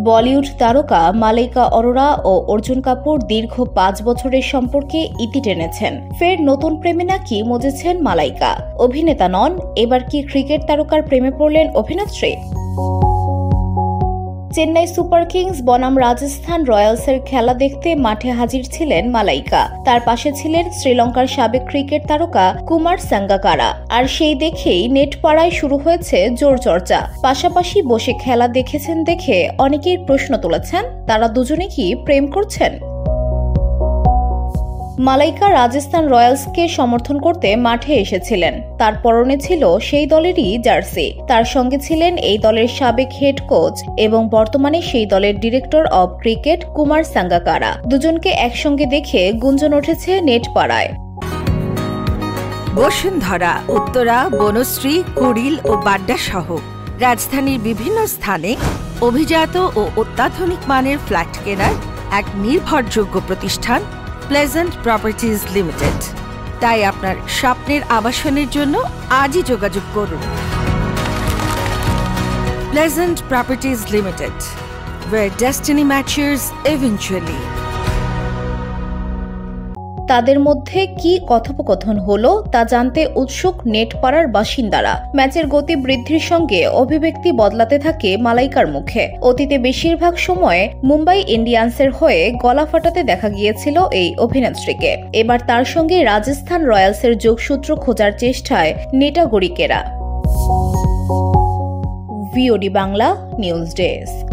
বলিউড তারকা মালাইকা অরোরা ও অর্জুন কাপুর দীর্ঘ ৫ বছরের সম্পর্কে ইতি টেনেছেন। ফের নতুন প্রেমে নাকি মজেছেন মালাইকা। অভিনেতা নন, এবার কি ক্রিকেট তারকার প্রেমে পড়লেন অভিনেত্রী? চেন্নাই সুপার কিংস বনাম রাজস্থান রয়্যালসের খেলা দেখতে মাঠে হাজির ছিলেন মালাইকা। তার পাশে ছিলেন শ্রীলঙ্কার সাবেক ক্রিকেট তারকা কুমার সাঙ্গাকারা। আর সেই দেখেই নেট পাড়ায় শুরু হয়েছে জোর চর্চা। পাশাপাশি বসে খেলা দেখেছেন দেখে অনেকেই প্রশ্ন তুলেছেন, তারা দুজনে কি প্রেম করছেন? মালাইকা রাজস্থান রয়্যালসকে সমর্থন করতে মাঠে এসেছিলেন। তার পরনে ছিল সেই দলেরই জার্সি। তার সঙ্গে ছিলেন এই দলের সাবেক হেড কোচ এবং বর্তমানে সেই দলের director of cricket Kumar Sangakkara. দুজনকে একসঙ্গে দেখে গুঞ্জন উঠেছে নেট পাড়ায়। বসুন্ধরা, উত্তরা, বনশ্রী, কুড়িল ও বাড্ডা সহ রাজধানীর বিভিন্ন স্থানে অভিজাত ও অত্যাধুনিক মানের ফ্ল্যাট কেনার এক নির্ভরযোগ্য প্রতিষ্ঠান প্লেজেন্ট প্রপার্টিজ লিমিটেড। তাই আপনার স্বপ্নের আবাসনের জন্য আজই যোগাযোগ করুন। Pleasant properties limited, where destiny matches eventually। তাদের মধ্যে কি কথোপকথন হলো তা জানতে উৎসুক নেট পাড়ার বাসিন্দারা। ম্যাচের গতি বৃদ্ধির সঙ্গে অভিব্যক্তি বদলাতে থাকে মালাইকার মুখে। অতীতে বেশিরভাগ সময়ে মুম্বাই ইন্ডিয়ান্সের হয়ে গলা ফাটাতে দেখা গিয়েছিল এই অভিনেত্রীকে। এবার তার সঙ্গে রাজস্থান রয়্যালসের যোগসূত্র খোঁজার চেষ্টায় নেটাগরিকেরা। VOD Bangla news desk.